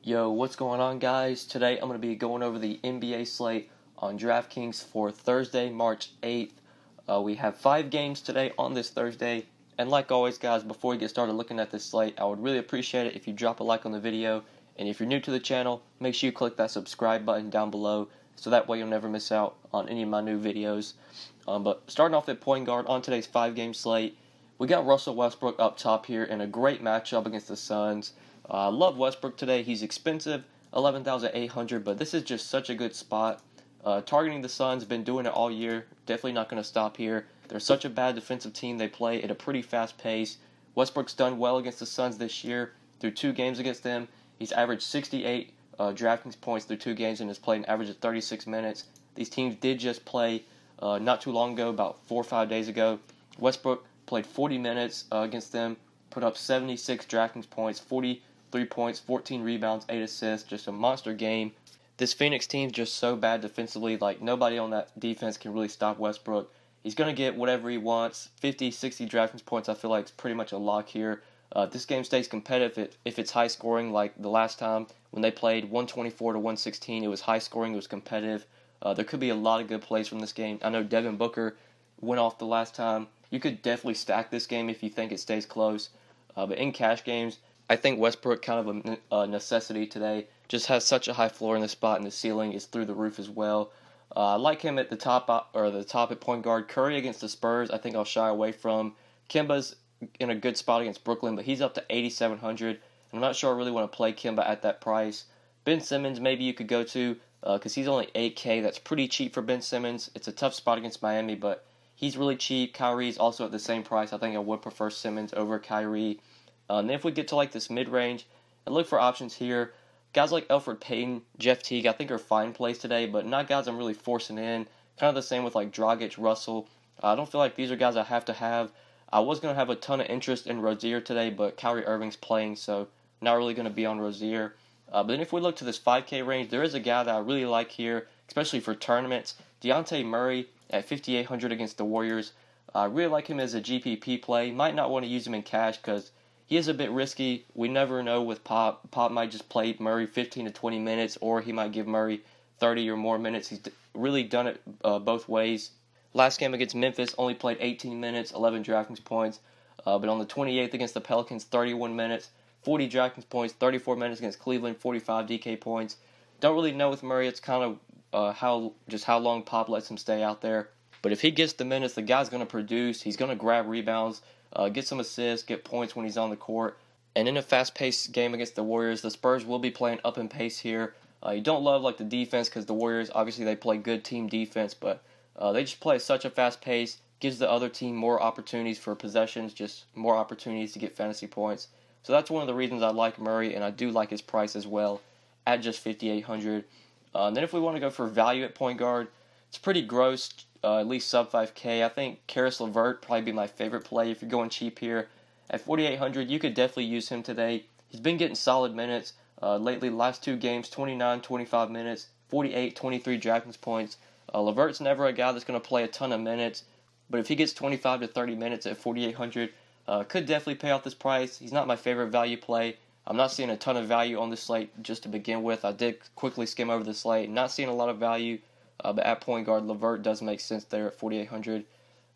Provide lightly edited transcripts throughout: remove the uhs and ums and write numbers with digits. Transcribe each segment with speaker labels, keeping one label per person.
Speaker 1: Yo, what's going on, guys? Today I'm going to be going over the NBA slate on DraftKings for Thursday, March 8th. We have 5 games today on this Thursday. And like always, guys, before we get started looking at this slate, I would really appreciate it if you drop a like on the video. And if you're new to the channel, make sure you click that subscribe button down below so that way you'll never miss out on any of my new videos. But starting off at point guard on today's 5-game slate, we got Russell Westbrook up top here in a great matchup against the Suns. I love Westbrook today. He's expensive, 11,800, but this is just such a good spot. Targeting the Suns, been doing it all year. Definitely not going to stop here. They're such a bad defensive team. They play at a pretty fast pace. Westbrook's done well against the Suns this year. Through 2 games against them, he's averaged 68 DraftKings points through 2 games and has played an average of 36 minutes. These teams did just play not too long ago, about 4 or 5 days ago. Westbrook played 40 minutes against them, put up 76 DraftKings points, 43 points, 14 rebounds, 8 assists, just a monster game. This Phoenix team's just so bad defensively, like nobody on that defense can really stop Westbrook. He's going to get whatever he wants, 50, 60 DraftKings points I feel like is pretty much a lock here. This game stays competitive if it's high scoring, like the last time when they played 124 to 116, it was high scoring, it was competitive. There could be a lot of good plays from this game. I know Devin Booker went off the last time. You could definitely stack this game if you think it stays close. But in cash games, I think Westbrook kind of a necessity today. Just has such a high floor in the spot, and the ceiling is through the roof as well. I like him at the top at point guard. Curry against the Spurs, I think I'll shy away from. Kemba's in a good spot against Brooklyn, but he's up to 8,700. I'm not sure I really want to play Kemba at that price. Ben Simmons, maybe you could go to, because he's only 8K. That's pretty cheap for Ben Simmons. It's a tough spot against Miami, but he's really cheap. Kyrie's also at the same price. I think I would prefer Simmons over Kyrie. And then if we get to like this mid-range and look for options here, guys like Elfrid Payton, Jeff Teague, I think are fine plays today, but not guys I'm really forcing in. Kind of the same with like Dragic, Russell. I don't feel like these are guys I have to have. I was going to have a ton of interest in Rozier today, but Kyrie Irving's playing, so not really going to be on Rozier. But then if we look to this 5K range, there is a guy that I really like here, especially for tournaments. Dejounte Murray at 5,800 against the Warriors. I really like him as a GPP play. Might not want to use him in cash because he is a bit risky. We never know with Pop. Pop might just play Murray 15 to 20 minutes, or he might give Murray 30 or more minutes. He's really done it both ways. Last game against Memphis, only played 18 minutes, 11 DraftKings points. But on the 28th against the Pelicans, 31 minutes, 40 DraftKings points, 34 minutes against Cleveland, 45 DK points. Don't really know with Murray. It's kind of how long Pop lets him stay out there. But if he gets the minutes, the guy's going to produce. He's going to grab rebounds, get some assists, get points when he's on the court. And in a fast-paced game against the Warriors, the Spurs will be playing up in pace here. You don't love like the defense because the Warriors, obviously they play good team defense, but they just play at such a fast pace, gives the other team more opportunities for possessions, just more opportunities to get fantasy points. So that's one of the reasons I like Murray, and I do like his price as well at just 5,800. And then if we want to go for value at point guard, it's pretty gross, at least sub 5K. I think CARIS LEVERT probably be my favorite play if you're going cheap here. At 4,800, you could definitely use him today. He's been getting solid minutes lately. Last 2 games, 29, 25 minutes, 48, 23 DraftKings points. LEVERT's never a guy that's going to play a ton of minutes, but if he gets 25 to 30 minutes at 4,800, could definitely pay off this price. He's not my favorite value play. I'm not seeing a ton of value on this slate just to begin with. I did quickly skim over the slate. Not seeing a lot of value, but at point guard, LEVERT does make sense there at 4,800.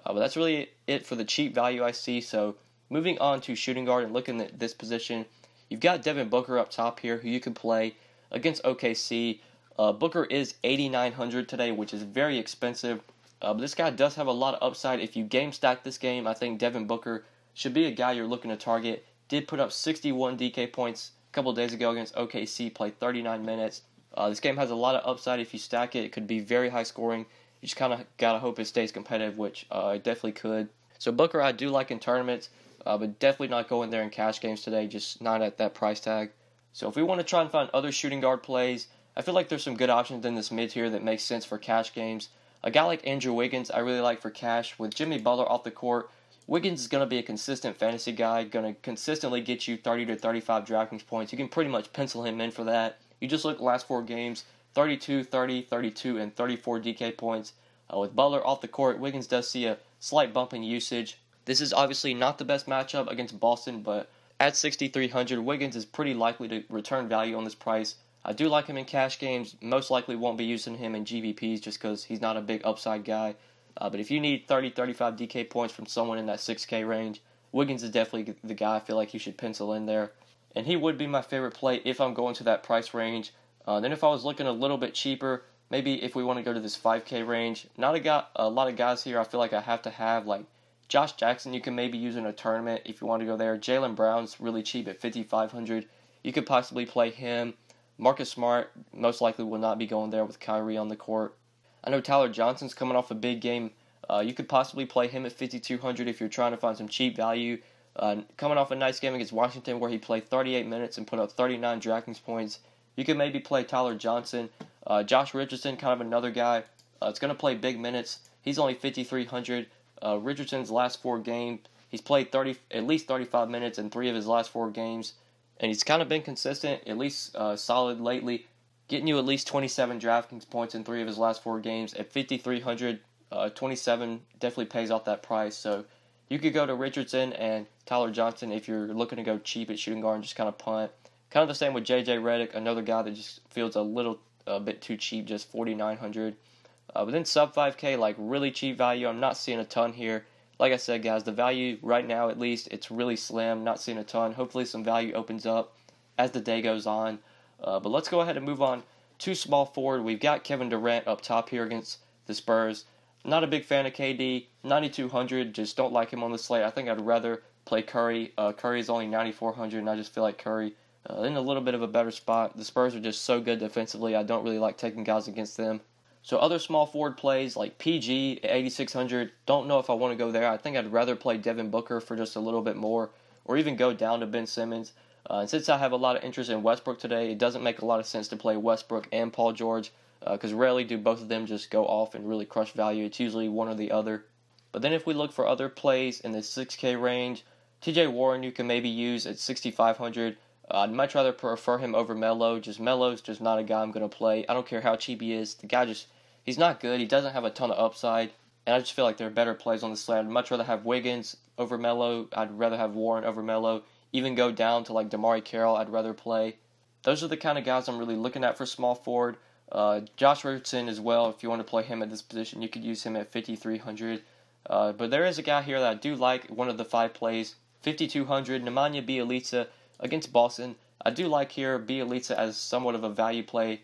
Speaker 1: But that's really it for the cheap value I see. So moving on to shooting guard and looking at this position, you've got Devin Booker up top here who you can play against OKC. Booker is 8,900 today, which is very expensive. But this guy does have a lot of upside. If you game stack this game, I think Devin Booker should be a guy you're looking to target. Did put up 61 DK points a couple days ago against OKC, played 39 minutes. This game has a lot of upside. If you stack it, it could be very high scoring. You just kind of got to hope it stays competitive, which it definitely could. So Booker I do like in tournaments, but definitely not going there in cash games today, just not at that price tag. So if we want to try and find other shooting guard plays, I feel like there's some good options in this mid tier that makes sense for cash games. A guy like Andrew Wiggins I really like for cash. With Jimmy Butler off the court, Wiggins is going to be a consistent fantasy guy, going to consistently get you 30 to 35 DraftKings points. You can pretty much pencil him in for that. You just look at the last 4 games, 32, 30, 32, and 34 DK points. With Butler off the court, Wiggins does see a slight bump in usage. This is obviously not the best matchup against Boston, but At 6,300, Wiggins is pretty likely to return value on this price. I do like him in cash games. Most likely won't be using him in GVPs just because he's not a big upside guy. But if you need 30, 35 DK points from someone in that 6K range, Wiggins is definitely the guy I feel like you should pencil in there. And he would be my favorite play if I'm going to that price range. Then if I was looking a little bit cheaper, maybe if we want to go to this 5K range, not a lot of guys here I feel like I have to have, like Josh Jackson you can maybe use in a tournament if you want to go there. Jaylen Brown's really cheap at 5,500. You could possibly play him. Marcus Smart most likely will not be going there with Kyrie on the court. I know Tyler Johnson's coming off a big game. You could possibly play him at 5,200 if you're trying to find some cheap value. Coming off a nice game against Washington where he played 38 minutes and put up 39 DraftKings points. You could maybe play Tyler Johnson. Josh Richardson, kind of another guy. It's going to play big minutes. He's only 5,300. Richardson's last 4 games, he's played at least 35 minutes in 3 of his last 4 games. And he's kind of been consistent, at least solid lately, getting you at least 27 DraftKings points in 3 of his last 4 games. At 5,300, 27 definitely pays off that price. So you could go to Richardson and Tyler Johnson if you're looking to go cheap at shooting guard and just kind of punt. Kind of the same with JJ Redick, another guy that just feels a bit too cheap, just 4,900. But then sub 5K, like really cheap value, I'm not seeing a ton here. Like I said, guys, the value right now, at least, it's really slim. Not seeing a ton. Hopefully some value opens up as the day goes on. But let's go ahead and move on to small forward. We've got Kevin Durant up top here against the Spurs. Not a big fan of KD. 9,200, just don't like him on the slate. I think I'd rather play Curry. Curry is only 9,400, and I just feel like Curry in a little bit of a better spot. The Spurs are just so good defensively. I don't really like taking guys against them. So other small forward plays like PG at 8,600, don't know if I want to go there. I think I'd rather play Devin Booker for just a little bit more, or even go down to Ben Simmons. And since I have a lot of interest in Westbrook today, it doesn't make a lot of sense to play Westbrook and Paul George, because rarely do both of them just go off and really crush value. It's usually one or the other. But then if we look for other plays in the 6K range, TJ Warren you can maybe use at 6,500. I'd much rather prefer him over Melo. Melo's just not a guy I'm going to play. I don't care how cheap he is. The guy he's not good. He doesn't have a ton of upside. And I just feel like there are better plays on the slate. I'd much rather have Wiggins over Melo. I'd rather have Warren over Melo. Even go down to like DeMarre Carroll I'd rather play. Those are the kind of guys I'm really looking at for small forward. Josh Richardson as well. If you want to play him at this position, you could use him at 5,300. But there is a guy here that I do like, one of the 5 plays. 5,200, Nemanja Bjelica against Boston. I do like here Bjelica as somewhat of a value play.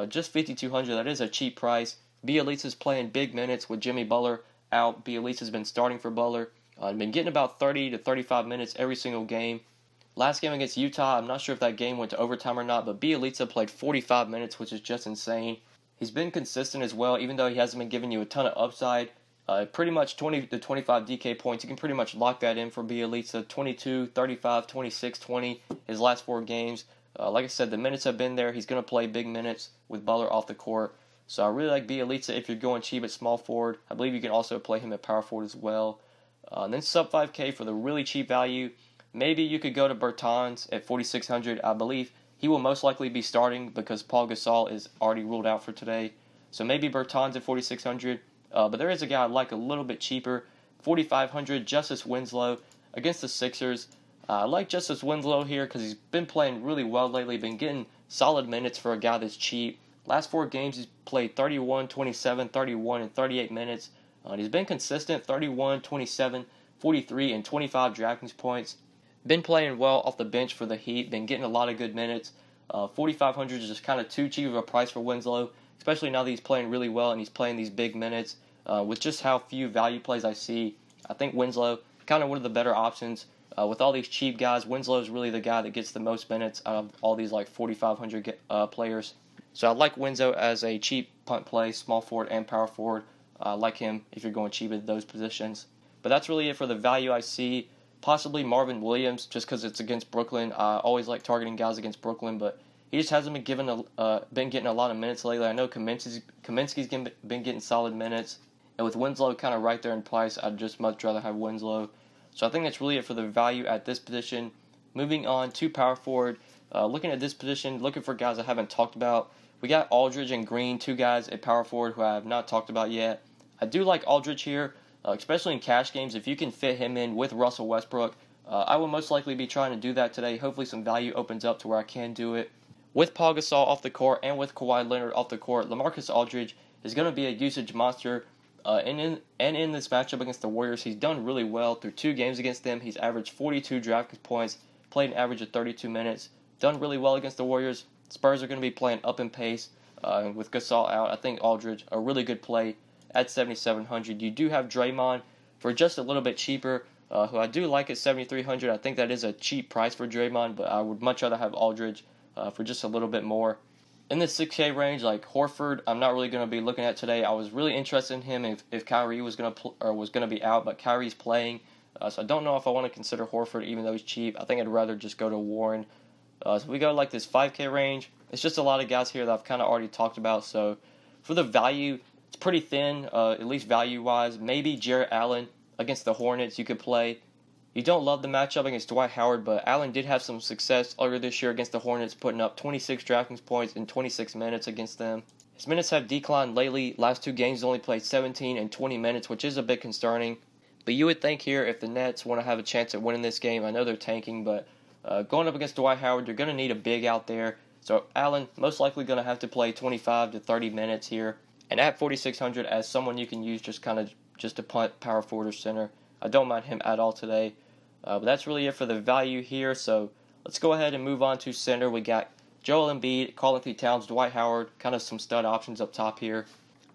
Speaker 1: Just 5,200, that is a cheap price. Bjelica's playing big minutes with Jimmy Butler out. Bjelica's been starting for Butler. Been getting about 30 to 35 minutes every single game. Last game against Utah, I'm not sure if that game went to overtime or not, but Bjelica played 45 minutes, which is just insane. He's been consistent as well, even though he hasn't been giving you a ton of upside. Pretty much 20 to 25 DK points. You can pretty much lock that in for Bjelica. 22, 35, 26, 20 his last 4 games. Like I said, the minutes have been there. He's going to play big minutes with Butler off the court. So I really like Bjelica if you're going cheap at small forward. I believe you can also play him at power forward as well. And then sub 5K for the really cheap value. Maybe you could go to Bertans at 4,600. I believe he will most likely be starting because Paul Gasol is already ruled out for today. So maybe Bertans at 4,600. But there is a guy I like a little bit cheaper. 4,500, Justice Winslow against the Sixers. I like Justice Winslow here because he's been playing really well lately. Been getting solid minutes for a guy that's cheap. Last 4 games he's played 31, 27, 31, and 38 minutes. He's been consistent, 31, 27, 43, and 25 DraftKings points. Been playing well off the bench for the Heat. Been getting a lot of good minutes. 4,500 is just kind of too cheap of a price for Winslow, especially now that he's playing really well and he's playing these big minutes. With just how few value plays I see, I think Winslow kind of one of the better options. With all these cheap guys, Winslow is really the guy that gets the most minutes out of all these like 4,500 players. So I like Winslow as a cheap punt play, small forward and power forward. I like him if you're going cheap at those positions. But that's really it for the value I see. Possibly Marvin Williams, just because it's against Brooklyn. I always like targeting guys against Brooklyn, but he just hasn't been getting a lot of minutes lately. I know Kaminsky's been getting solid minutes, and with Winslow kind of right there in price, I'd just much rather have Winslow. So I think that's really it for the value at this position. Moving on to power forward, looking at this position, looking for guys I haven't talked about. We got Aldridge and Green, 2 guys at power forward who I have not talked about yet. I do like Aldridge here, especially in cash games. If you can fit him in with Russell Westbrook, I will most likely be trying to do that today. Hopefully some value opens up to where I can do it. With Paul Gasol off the court and with Kawhi Leonard off the court, LaMarcus Aldridge is going to be a usage monster. And in this matchup against the Warriors, he's done really well through 2 games against them. He's averaged 42 DraftKings points, played an average of 32 minutes, done really well against the Warriors. Spurs are going to be playing up in pace. With Gasol out, I think Aldridge, a really good play at 7,700. You do have Draymond for just a little bit cheaper, who I do like at 7,300. I think that is a cheap price for Draymond, but I would much rather have Aldridge for just a little bit more. In the 6K range, like Horford, I'm not really going to be looking at today. I was really interested in him if Kyrie was going to be out, but Kyrie's playing, so I don't know if I want to consider Horford even though he's cheap. I think I'd rather just go to Warren. So we go like this 5K range. It's just a lot of guys here that I've kind of already talked about. So for the value, it's pretty thin, at least value-wise. Maybe Jarrett Allen against the Hornets you could play. You don't love the matchup against Dwight Howard, but Allen did have some success earlier this year against the Hornets, putting up 26 DraftKings points in 26 minutes against them. His minutes have declined lately. Last 2 games he's only played 17 and 20 minutes, which is a bit concerning. But you would think here if the Nets want to have a chance at winning this game, I know they're tanking, but going up against Dwight Howard, they're going to need a big out there. So Allen most likely going to have to play 25 to 30 minutes here. And at 4,600 as someone you can use just to punt power forward or center. I don't mind him at all today. But that's really it for the value here. So let's go ahead and move on to center. We got Joel Embiid, Karl-Anthony Towns, Dwight Howard, kind of some stud options up top here.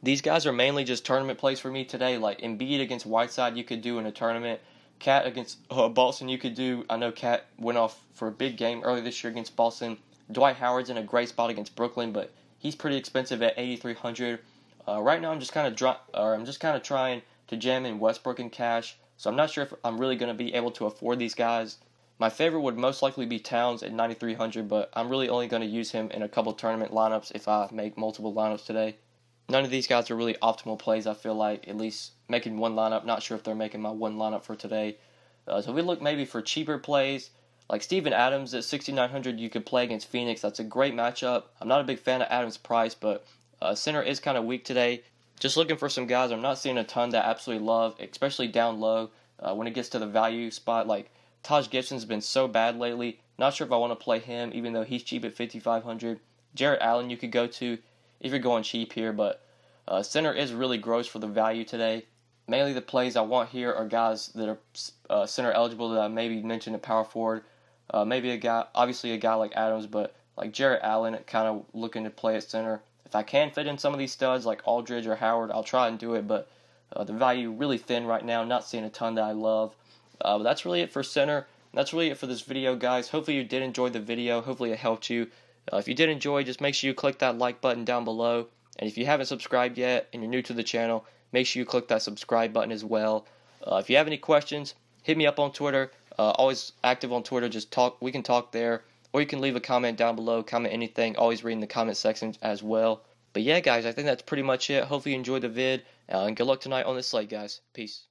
Speaker 1: These guys are mainly just tournament plays for me today. Like Embiid against Whiteside you could do in a tournament. Cat against Boston you could do. I know Cat went off for a big game earlier this year against Boston. Dwight Howard's in a great spot against Brooklyn, but he's pretty expensive at 8,300. Right now I'm just kind of trying to jam in Westbrook and cash. So I'm not sure if I'm really going to be able to afford these guys. My favorite would most likely be Towns at 9,300, but I'm really only going to use him in a couple tournament lineups if I make multiple lineups today. None of these guys are really optimal plays, I feel like, at least making one lineup. Not sure if they're making my one lineup for today. So we look maybe for cheaper plays. Like Steven Adams at 6,900 you could play against Phoenix. That's a great matchup. I'm not a big fan of Adams' price, but center is kind of weak today. Just looking for some guys I'm not seeing a ton that I absolutely love, especially down low when it gets to the value spot. Like Taj Gibson's been so bad lately. Not sure if I want to play him, even though he's cheap at 5,500. Jarrett Allen you could go to if you're going cheap here, but center is really gross for the value today. Mainly the plays I want here are guys that are center eligible that I maybe mentioned at power forward. Maybe obviously a guy like Adams, but like Jarrett Allen, kind of looking to play at center. If I can fit in some of these studs like Aldridge or Howard, I'll try and do it, but the value really thin right now. Not seeing a ton that I love. But that's really it for center. That's really it for this video, guys. Hopefully you did enjoy the video. Hopefully it helped you. If you did enjoy, just make sure you click that like button down below. And if you haven't subscribed yet and you're new to the channel, make sure you click that subscribe button as well. If you have any questions, hit me up on Twitter. Always active on Twitter. Just talk. We can talk there. Or you can leave a comment down below. Comment anything. Always reading the comment section as well. But yeah, guys, I think that's pretty much it. Hopefully you enjoyed the vid. And good luck tonight on this slate, guys. Peace.